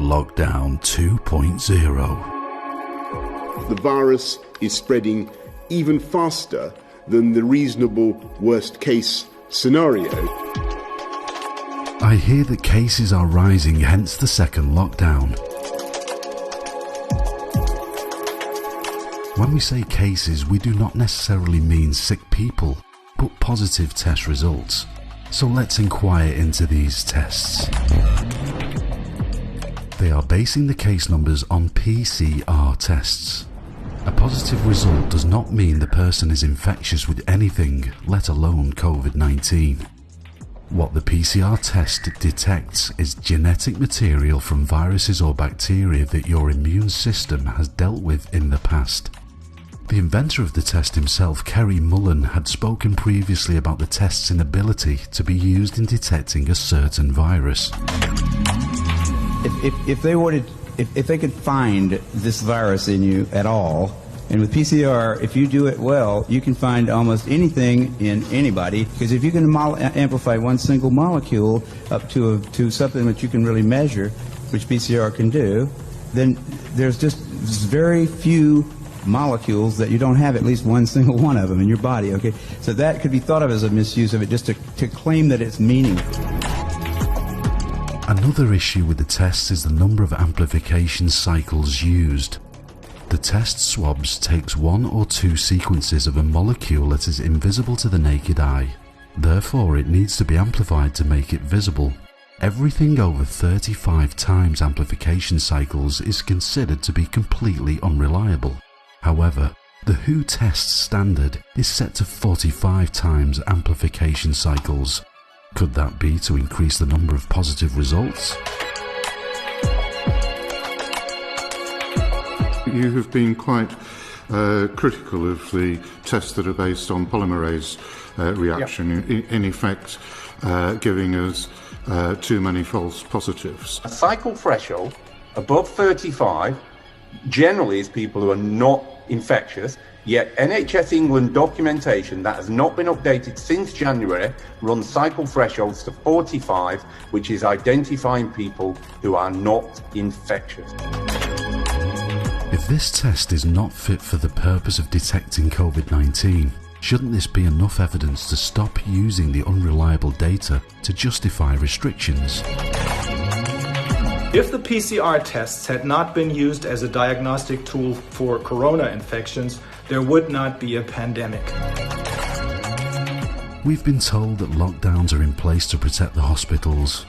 Lockdown 2.0. The virus is spreading even faster than the reasonable worst-case scenario. I hear that cases are rising, hence the second lockdown. When we say cases, we do not necessarily mean sick people, but positive test results. So let's inquire into these tests. They are basing the case numbers on PCR tests. A positive result does not mean the person is infectious with anything, let alone COVID-19. What the PCR test detects is genetic material from viruses or bacteria that your immune system has dealt with in the past. The inventor of the test himself, Kerry Mullen, had spoken previously about the test's inability to be used in detecting a certain virus. If they could find this virus in you at all, and with PCR, if you do it well, you can find almost anything in anybody, because if you can amplify one single molecule up to something that you can really measure, which PCR can do, then there's just very few molecules that you don't have at least one single one of them in your body, okay? So that could be thought of as a misuse of it, just to claim that it's meaningful. Another issue with the tests is the number of amplification cycles used. The test swabs takes one or two sequences of a molecule that is invisible to the naked eye. Therefore, it needs to be amplified to make it visible. Everything over 35 times amplification cycles is considered to be completely unreliable. However, the WHO test standard is set to 45 times amplification cycles. Could that be to increase the number of positive results? You have been quite critical of the tests that are based on polymerase reaction, in effect giving us too many false positives. A cycle threshold above 35 generally is people who are not infectious, yet NHS England documentation that has not been updated since January runs cycle thresholds to 45, which is identifying people who are not infectious. If this test is not fit for the purpose of detecting COVID-19, shouldn't this be enough evidence to stop using the unreliable data to justify restrictions? If the PCR tests had not been used as a diagnostic tool for corona infections, there would not be a pandemic. We've been told that lockdowns are in place to protect the hospitals.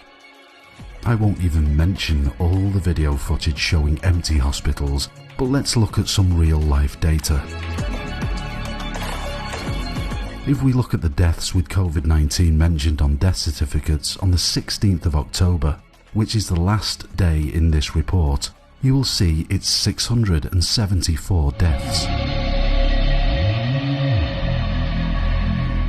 I won't even mention all the video footage showing empty hospitals, but let's look at some real-life data. If we look at the deaths with COVID-19 mentioned on death certificates on the 16th of October, which is the last day in this report, you will see it's 674 deaths.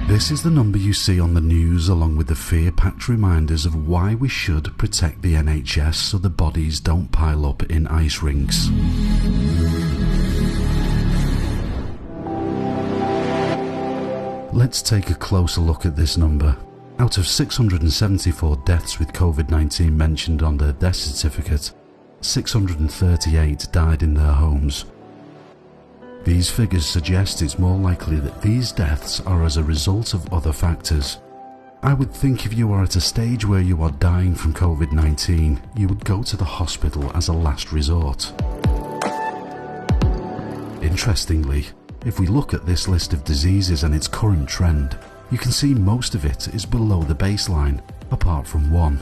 This is the number you see on the news, along with the fear-packed reminders of why we should protect the NHS so the bodies don't pile up in ice rinks. Let's take a closer look at this number. Out of 674 deaths with COVID-19 mentioned on their death certificate, 638 died in their homes. These figures suggest it's more likely that these deaths are as a result of other factors. I would think if you are at a stage where you are dying from COVID-19, you would go to the hospital as a last resort. Interestingly, if we look at this list of diseases and its current trend, you can see most of it is below the baseline, apart from one,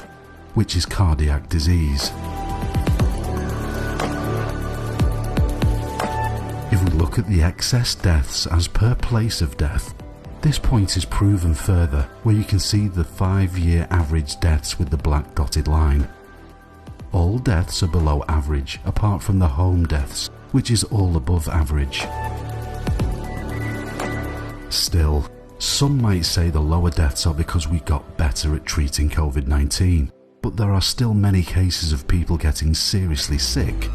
which is cardiac disease. If we look at the excess deaths as per place of death, this point is proven further where you can see the 5-year average deaths with the black dotted line. All deaths are below average apart from the home deaths, which is all above average. Still, some might say the lower deaths are because we got better at treating COVID-19, but there are still many cases of people getting seriously sick.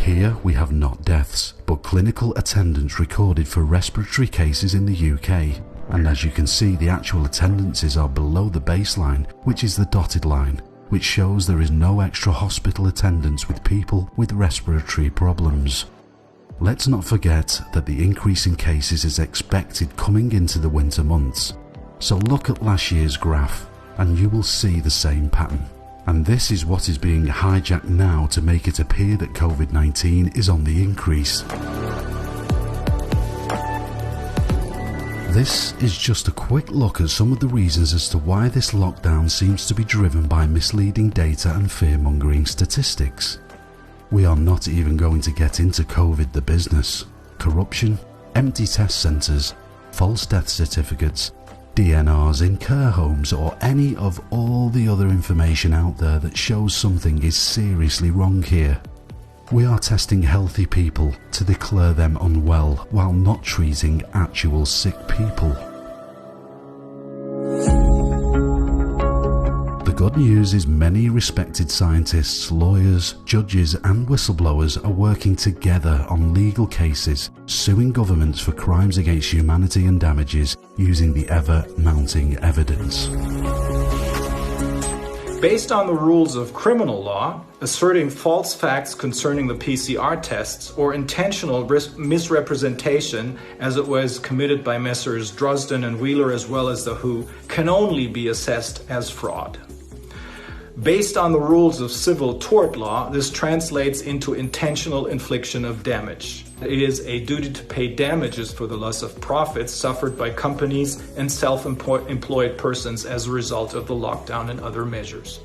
Here we have not deaths, but clinical attendance recorded for respiratory cases in the UK, and as you can see the actual attendances are below the baseline, which is the dotted line, which shows there is no extra hospital attendance with people with respiratory problems. Let's not forget that the increase in cases is expected coming into the winter months. So look at last year's graph and you will see the same pattern. And this is what is being hijacked now to make it appear that COVID-19 is on the increase. This is just a quick look at some of the reasons as to why this lockdown seems to be driven by misleading data and fear-mongering statistics. We are not even going to get into COVID the business, corruption, empty test centres, false death certificates, DNRs in care homes, or any of all the other information out there that shows something is seriously wrong here. We are testing healthy people to declare them unwell while not treating actual sick people. The good news is many respected scientists, lawyers, judges and whistleblowers are working together on legal cases, suing governments for crimes against humanity and damages using the ever-mounting evidence. Based on the rules of criminal law, asserting false facts concerning the PCR tests or intentional misrepresentation, as it was committed by Messrs. Drozden and Wheeler as well as the WHO, can only be assessed as fraud. Based on the rules of civil tort law, this translates into intentional infliction of damage. It is a duty to pay damages for the loss of profits suffered by companies and self-employed persons as a result of the lockdown and other measures.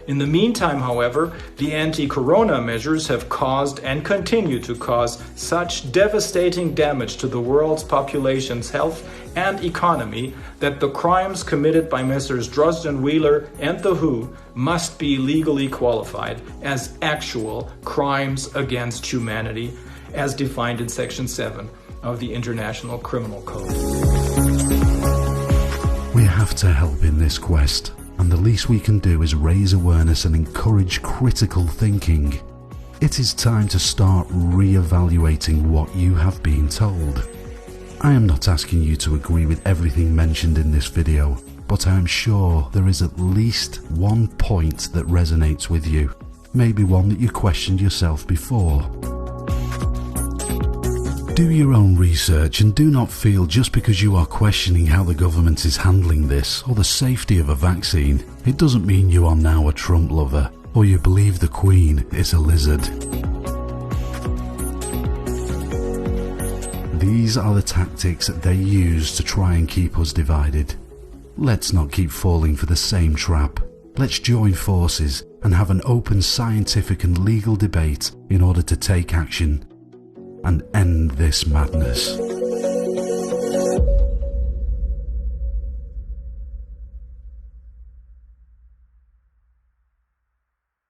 In the meantime, however, the anti-corona measures have caused and continue to cause such devastating damage to the world's population's health and economy that the crimes committed by Messrs. Drozden, Wheeler, and the WHO must be legally qualified as actual crimes against humanity, as defined in Section 7 of the International Criminal Code. We have to help in this quest, and the least we can do is raise awareness and encourage critical thinking. It is time to start re-evaluating what you have been told. I am not asking you to agree with everything mentioned in this video, but I am sure there is at least one point that resonates with you, maybe one that you questioned yourself before. Do your own research and do not feel just because you are questioning how the government is handling this or the safety of a vaccine, it doesn't mean you are now a Trump lover or you believe the Queen is a lizard. These are the tactics that they use to try and keep us divided. Let's not keep falling for the same trap. Let's join forces and have an open scientific and legal debate in order to take action and end this madness.